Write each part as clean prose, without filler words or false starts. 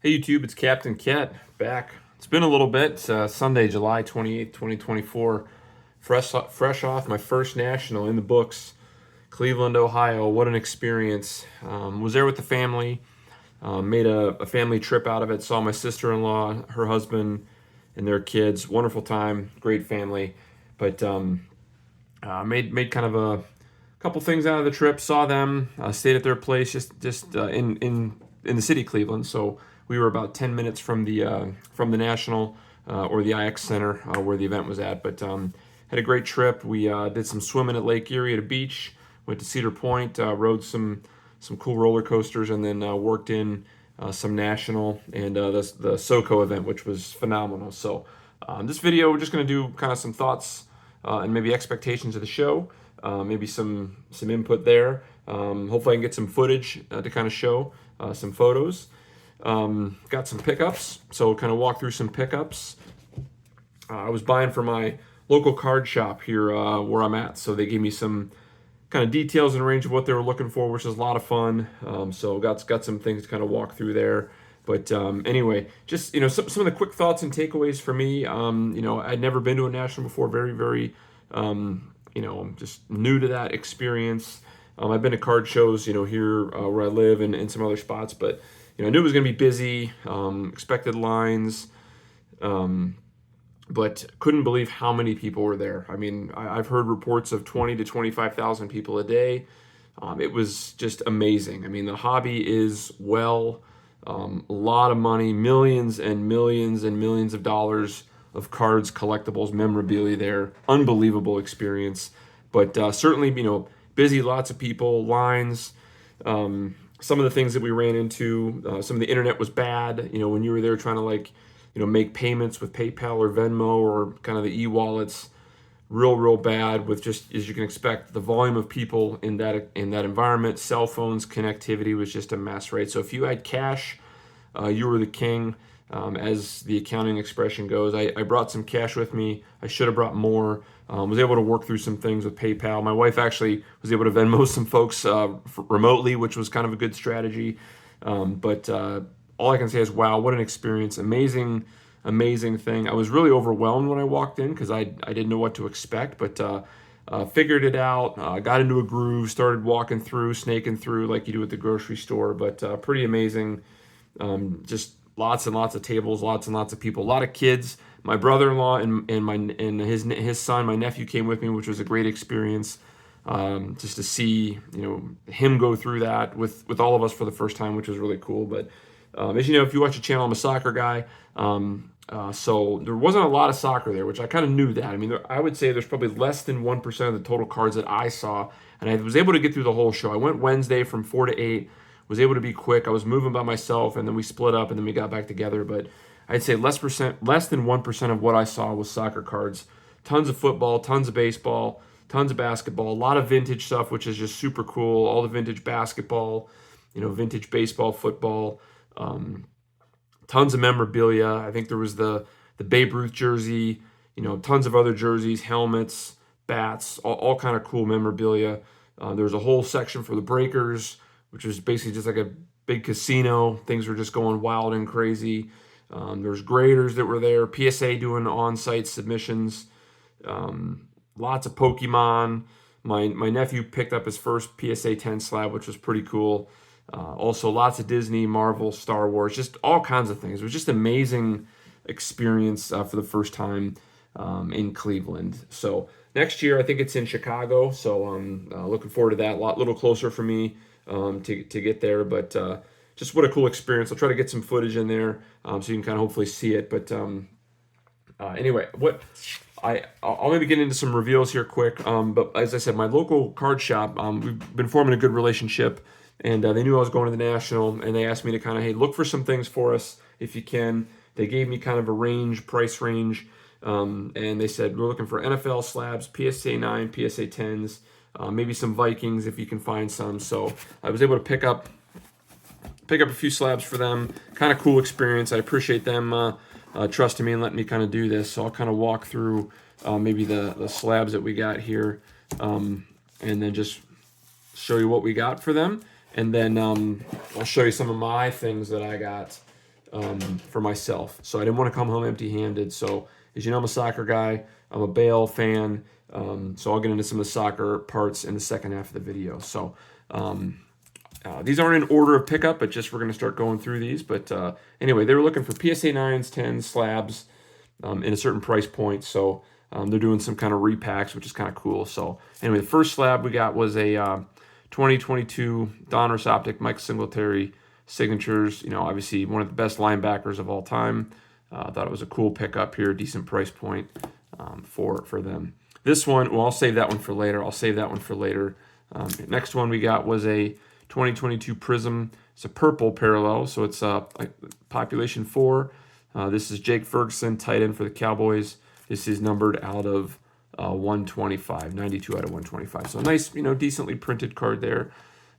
Hey YouTube, it's Captain Cat back. It's been a little bit. Sunday, July 28th, 2024. Fresh off my first national in the books, Cleveland, Ohio. What an experience. Was there with the family. Made a family trip out of it. Saw my sister-in-law, her husband, and their kids. Wonderful time, great family. But made kind of a couple things out of the trip. Saw them, stayed at their place, just in the city of Cleveland. So we were about 10 minutes from the National or the IX Center where the event was at. But had a great trip. We did some swimming at Lake Erie at a beach. Went to Cedar Point, rode some cool roller coasters, and then worked in some national and the SoCo event, which was phenomenal. So this video, we're just going to do kind of some thoughts and maybe expectations of the show, maybe some input there. Hopefully I can get some footage to kind of show some photos. Got some pickups, so kind of walk through some pickups. I was buying for my local card shop here where I'm at, so they gave me some kind of details and range of what they were looking for, which is a lot of fun. So got some things to kind of walk through there. But anyway, just some of the quick thoughts and takeaways for me. I'd never been to a national before. Very I'm just new to that experience. I've been to card shows, here where I live and in some other spots, but I knew it was going to be busy. Expected lines. But couldn't believe how many people were there. I mean, I've heard reports of 20 to 25,000 people a day. It was just amazing. I mean, the hobby is a lot of money, millions and millions and millions of dollars of cards, collectibles, memorabilia there. Unbelievable experience. But certainly, busy, lots of people, lines. Some of the things that we ran into, some of the internet was bad. When you were there trying to make payments with PayPal or Venmo or kind of the e-wallets, real bad with, just as you can expect, the volume of people in that environment. Cell phones, connectivity was just a mess, right? So if you had cash, you were the king, as the accounting expression goes. I brought some cash with me. I should have brought more. Was able to work through some things with PayPal. My wife actually was able to Venmo some folks remotely, which was kind of a good strategy. But all I can say is, wow, what an experience. Amazing thing. I was really overwhelmed when I walked in because I didn't know what to expect, but figured it out, got into a groove, started walking through, snaking through like you do at the grocery store, but pretty amazing. Just lots and lots of tables, lots and lots of people, a lot of kids. My brother-in-law and his son, my nephew, came with me, which was a great experience. Just to see him go through that with all of us for the first time, which was really cool. But as you know, if you watch the channel, I'm a soccer guy. So there wasn't a lot of soccer there, which I kind of knew that. I mean, I would say there's probably less than 1% of the total cards that I saw, and I was able to get through the whole show. I went Wednesday from 4 to 8, was able to be quick. I was moving by myself, and then we split up, and then we got back together. But I'd say less than 1% of what I saw was soccer cards. Tons of football, tons of baseball, tons of basketball, a lot of vintage stuff, which is just super cool. All the vintage basketball, vintage baseball, football. Tons of memorabilia. I think there was the Babe Ruth jersey, tons of other jerseys, helmets, bats, all kind of cool memorabilia. There was a whole section for the Breakers, which was basically just like a big casino. Things were just going wild and crazy. There's graders that were there, PSA doing on-site submissions, lots of Pokemon. My nephew picked up his first PSA 10 slab, which was pretty cool. Also lots of Disney, Marvel, Star Wars, just all kinds of things. It was just an amazing experience for the first time in Cleveland. So next year, I think it's in Chicago. So I'm looking forward to that. A little closer for me to get there. But just what a cool experience. I'll try to get some footage in there so you can kind of hopefully see it. But anyway, I'll maybe get into some reveals here quick. But as I said, my local card shop, we've been forming a good relationship. And they knew I was going to the National, and they asked me to kind of, hey, look for some things for us if you can. They gave me kind of a price range, and they said, we're looking for NFL slabs, PSA 9, PSA 10s, maybe some Vikings if you can find some. So I was able to pick up a few slabs for them. Kind of cool experience. I appreciate them trusting me and letting me kind of do this. So I'll kind of walk through maybe the slabs that we got here, and then just show you what we got for them. And then I'll show you some of my things that I got for myself. So I didn't want to come home empty-handed. So as you know, I'm a soccer guy. I'm a Bale fan. So I'll get into some of the soccer parts in the second half of the video. So these aren't in order of pickup, but just we're going to start going through these. But anyway, they were looking for PSA 9s, 10s, slabs in a certain price point. So they're doing some kind of repacks, which is kind of cool. So anyway, the first slab we got was a 2022 Donruss Optic Mike Singletary signatures. You know, obviously one of the best linebackers of all time. I thought it was a cool pickup here, decent price point for them. This one, well, I'll save that one for later. Next one we got was a 2022 Prism. It's a purple parallel, so it's population 4. This is Jake Ferguson, tight end for the Cowboys. This is numbered out of 125, 92 out of 125. So a nice, you know, decently printed card there.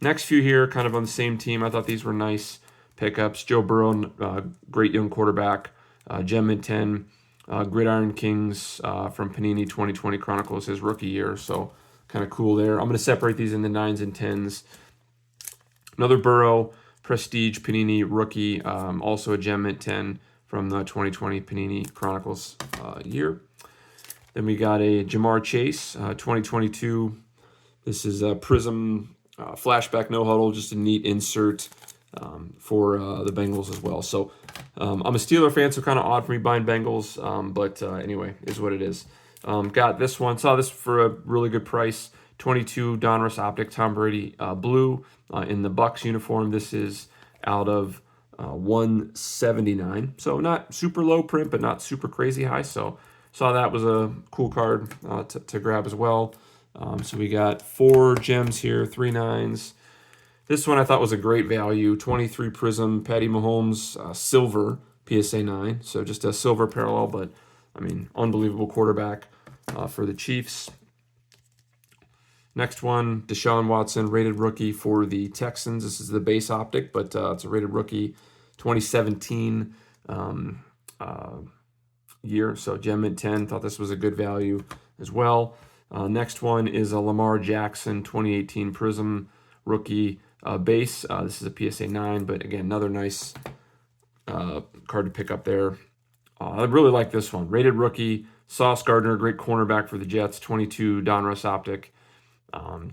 Next few here, kind of on the same team. I thought these were nice pickups. Joe Burrow, great young quarterback. Gem Mint 10, Gridiron Kings from Panini 2020 Chronicles, his rookie year. So kind of cool there. I'm going to separate these into 9s and 10s. Another Burrow, Prestige Panini rookie, also a Gem Mint 10 from the 2020 Panini Chronicles year. Then we got a Jamar Chase, 2022. This is a Prism flashback no huddle, just a neat insert for the Bengals as well. So I'm a Steeler fan, so kind of odd for me buying Bengals, but anyway, is what it is. Got this one, saw this for a really good price. 22 Donruss Optic Tom Brady blue in the Bucs uniform. This is out of 179, so not super low print, but not super crazy high. So saw that was a cool card to grab as well. So we got 4 gems here, 3 9s. This one I thought was a great value. 23 Prism Patty Mahomes silver PSA 9. So just a silver parallel, but I mean unbelievable quarterback for the Chiefs. Next one, Deshaun Watson, rated rookie for the Texans. This is the base optic, but it's a rated rookie 2017 year. So Gem Mint 10, thought this was a good value as well. Next one is a Lamar Jackson 2018 Prism rookie base. This is a PSA 9, but again, another nice card to pick up there. I really like this one. Rated rookie, Sauce Gardner, great cornerback for the Jets, 22 Donruss Optic.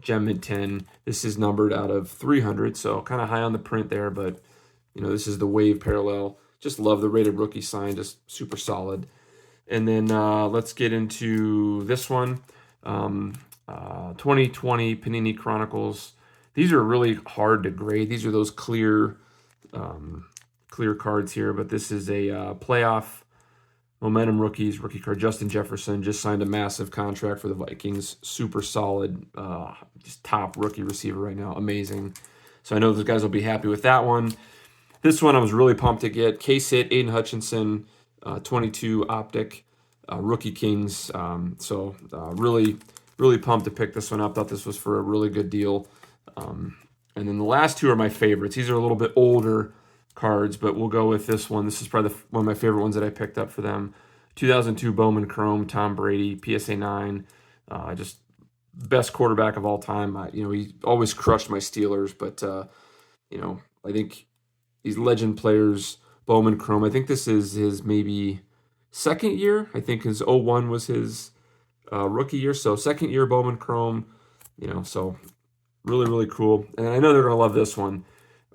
Gem Mint 10. This is numbered out of 300, so kind of high on the print there, but you know, this is the wave parallel. Just love the rated rookie sign, just super solid. And then let's get into this one. 2020 Panini Chronicles. These are really hard to grade. These are those clear cards here, but this is a playoff momentum rookies, rookie card. Justin Jefferson just signed a massive contract for the Vikings. Super solid, just top rookie receiver right now. Amazing. So I know those guys will be happy with that one. This one I was really pumped to get. K-Sit, Aiden Hutchinson, 22 Optic, Rookie Kings. So really, really pumped to pick this one up. Thought this was for a really good deal. And then the last two are my favorites. These are a little bit older cards, but we'll go with this one. This is probably one of my favorite ones that I picked up for them. 2002 Bowman Chrome, Tom Brady, PSA 9. Just best quarterback of all time. You know, he always crushed my Steelers, but you know, I think these legend players, Bowman Chrome, I think this is his maybe second year. I think his 01 was his rookie year. So second year Bowman Chrome, you know, so really, really cool. And I know they're going to love this one.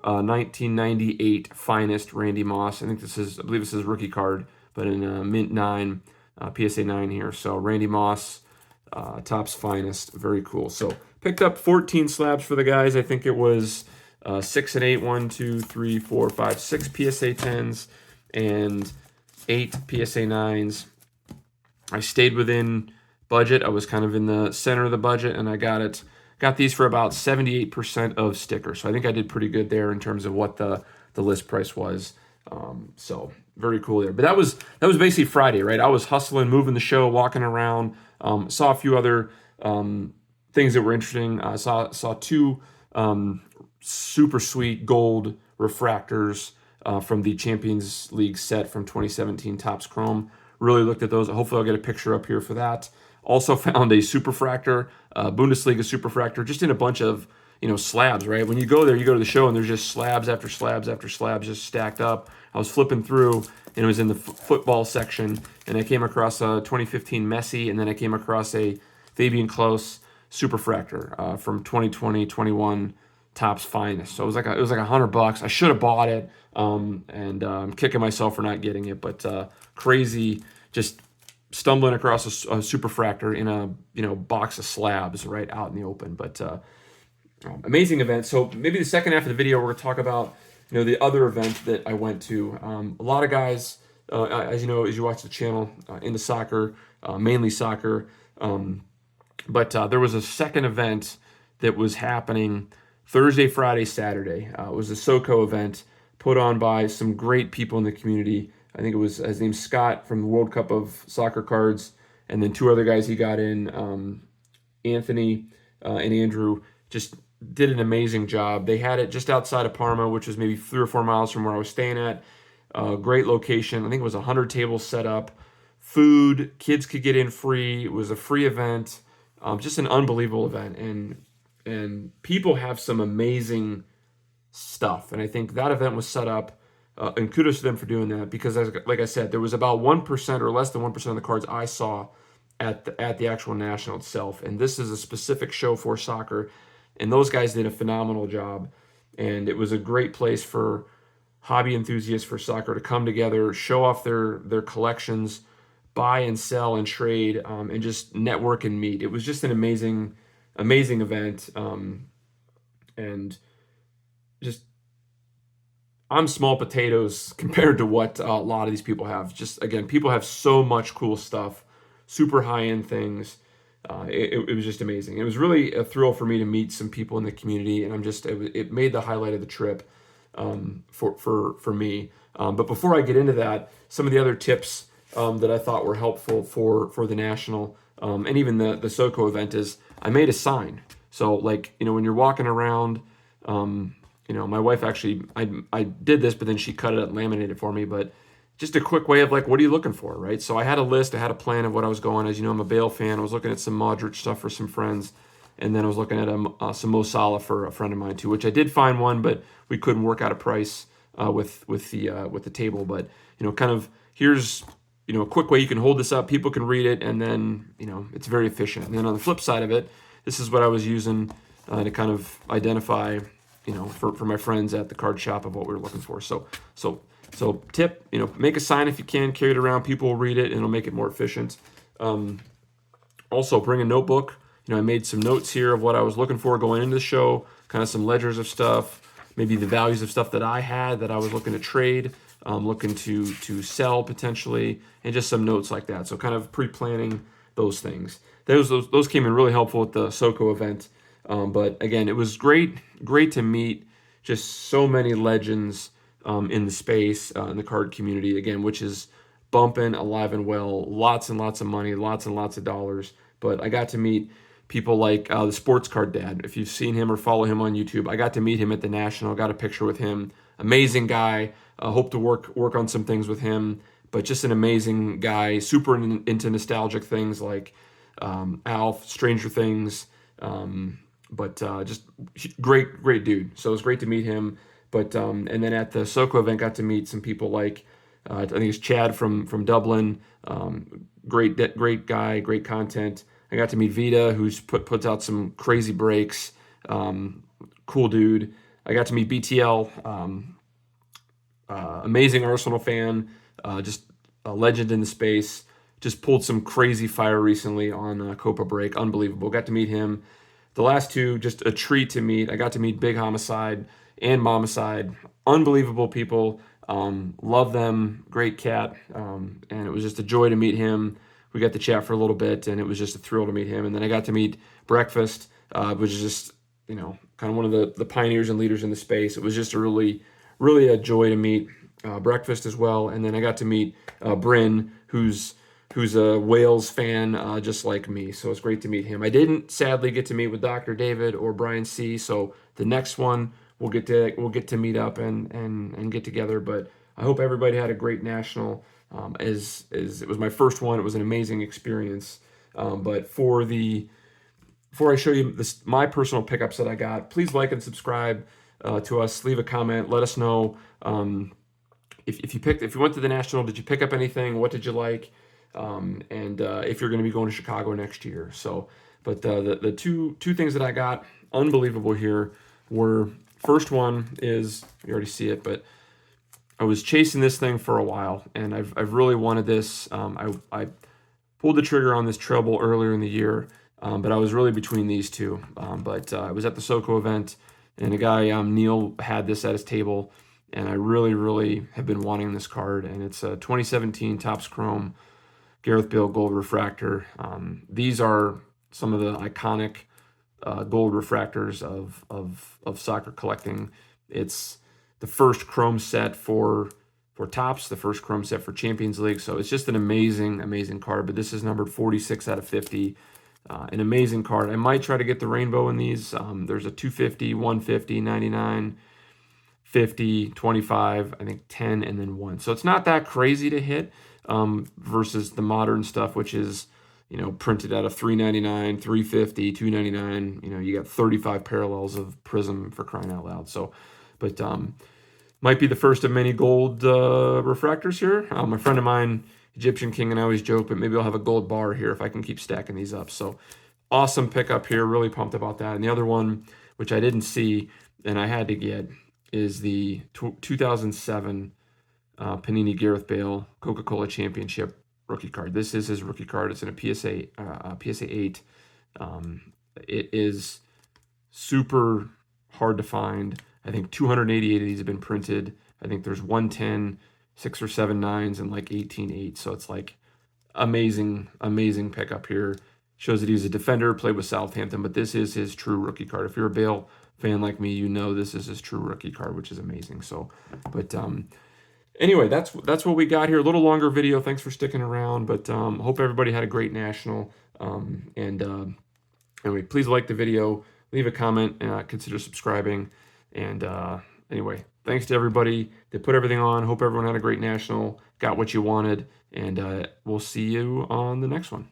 1998 Finest Randy Moss. I believe this is rookie card, but in Mint 9, PSA 9 here. So Randy Moss, Topps Finest. Very cool. So picked up 14 slabs for the guys. I think it was 6 and 8, 1, 2, 3, 4, 5, 6 PSA 10s and 8 PSA 9s. I stayed within budget. I was kind of in the center of the budget, and I got these for about 78% of stickers. So I think I did pretty good there in terms of what the list price was. So very cool there. But that was basically Friday, right? I was hustling, moving the show, walking around. Saw a few other things that were interesting. I saw 2 super sweet gold refractors from the Champions League set from 2017 Topps Chrome. Really looked at those. Hopefully I'll get a picture up here for that. Also found a Superfractor, Bundesliga Superfractor, just in a bunch of slabs, right? When you go there, you go to the show and there's just slabs after slabs after slabs just stacked up. I was flipping through and it was in the football section, and I came across a 2015 Messi, and then I came across a Fabian Close Superfractor from 2020-21 Topps Finest. So it was like $100. I should have bought it, and I'm kicking myself for not getting it. But crazy, just stumbling across a Superfractor in a box of slabs right out in the open. But amazing event. So maybe the second half of the video, we're going to talk about the other event that I went to. A lot of guys, as you know, as you watch the channel, into soccer, mainly soccer. But there was a second event that was happening Thursday, Friday, Saturday. It was a SoCo event put on by some great people in the community. I think it was his name's Scott from the World Cup of Soccer Cards, and then two other guys he got in, Anthony and Andrew, just did an amazing job. They had it just outside of Parma, which was maybe 3 or 4 miles from where I was staying at. Great location. I think it was 100 tables set up. Food, kids could get in free. It was a free event. Just an unbelievable event. And people have some amazing stuff. And I think that event was set up, and kudos to them for doing that, because like I said, there was about 1% or less than 1% of the cards I saw at the actual national itself. And this is a specific show for soccer. And those guys did a phenomenal job. And it was a great place for hobby enthusiasts for soccer to come together, show off their collections, buy and sell and trade, and just network and meet. It was just an amazing event. And just, I'm small potatoes compared to what a lot of these people have. Just, again, people have so much cool stuff, super high-end things. It was just amazing. It was really a thrill for me to meet some people in the community, and it made the highlight of the trip for me. But before I get into that, some of the other tips that I thought were helpful for the national, and even the SoCo event, is I made a sign. So when you're walking around, my wife actually, I did this, but then she cut it up and laminated it for me. But just a quick way of what are you looking for, right? So I had a list, I had a plan of what I was going. As you know, I'm a Bale fan. I was looking at some Modric stuff for some friends, and then I was looking at some Mo Salah for a friend of mine too, which I did find one, but we couldn't work out a price with the table. But kind of here's a quick way you can hold this up. People can read it, and then it's very efficient. And then on the flip side of it, this is what I was using to kind of identify, for my friends at the card shop of what we were looking for. So tip, make a sign if you can, carry it around. People will read it, and it'll make it more efficient. Also, bring a notebook. I made some notes here of what I was looking for going into the show, kind of some ledgers of stuff, maybe the values of stuff that I had that I was looking to trade, looking to sell potentially, and just some notes like that. So kind of pre-planning those things. Those came in really helpful at the SoCo event. But again, it was great to meet just so many legends in the space, in the card community, again, which is bumping, alive and well, lots and lots of money, lots and lots of dollars. But I got to meet people like the Sports Card Dad. If you've seen him or follow him on YouTube, I got to meet him at the National, got a picture with him. Amazing guy. Hope to work on some things with him. But just an amazing guy, super into nostalgic things like Alf, Stranger Things, but just great dude. So it was great to meet him. But and then at the SoCo event, got to meet some people like I think it's Chad from Dublin. Great guy, great content. I got to meet Vita, who's puts out some crazy breaks. Cool dude. I got to meet BTL, amazing Arsenal fan, just a legend in the space. Just pulled some crazy fire recently on Copa Break. Unbelievable. Got to meet him. The last two, just a treat to meet. I got to meet Big Homicide and Momicide. Unbelievable people. Love them. Great cat. And it was just a joy to meet him. We got to chat for a little bit, and it was just a thrill to meet him. And then I got to meet Breakfast, which is just, kind of one of the pioneers and leaders in the space. It was just a really a joy to meet Breakfast as well. And then I got to meet Bryn, who's a Wales fan, just like me. So it's great to meet him. I didn't sadly get to meet with Dr. David or Brian C. So the next one we'll get to meet up and get together. But I hope everybody had a great national. As it was my first one, it was an amazing experience. But for the before I show you my personal pickups that I got, please like and subscribe to us. Leave a comment. Let us know if you went to the National. Did you pick up anything? What did you like? And if you're going to be going to Chicago next year. So, but the two things that I got unbelievable here were, first one is, you already see it, but I was chasing this thing for a while, and I've really wanted this. I pulled the trigger on this treble earlier in the year, but I was really between these two. But I was at the SoCo event, and a guy, Neil, had this at his table, and I really have been wanting this card. And it's a 2017 Topps Chrome Gareth Bale Gold Refractor. These are some of the iconic gold refractors of soccer collecting. It's the first Chrome set for Topps, the first Chrome set for Champions League. So it's just an amazing card. But this is numbered 46 out of 50. An amazing card. I might try to get the rainbow in these. There's a 250, 150, 99, 50, 25, I think 10, and then 1. So it's not that crazy to hit versus the modern stuff, which is, printed out of 399, 350, 299. You got 35 parallels of Prism, for crying out loud. So, but might be the first of many gold refractors here. A friend of mine, Egyptian King, and I always joke, but maybe I'll have a gold bar here if I can keep stacking these up. So awesome pickup here. Really pumped about that. And the other one, which I didn't see and I had to get, is the 2007 Panini Gareth Bale Coca-Cola Championship rookie card. This is his rookie card. It's in a PSA 8. It is super hard to find. I think 288 of these have been printed. I think there's 110, 6 or 7 9s, and like 18 8s. So it's like amazing pickup here. Shows that he's a defender, played with Southampton, but this is his true rookie card. If you're a Bale fan like me, this is his true rookie card, which is amazing. So, but anyway, that's what we got here. A little longer video. Thanks for sticking around, but hope everybody had a great National. Anyway, please like the video, leave a comment, consider subscribing. And anyway, thanks to everybody that put everything on. Hope everyone had a great National, got what you wanted, and we'll see you on the next one.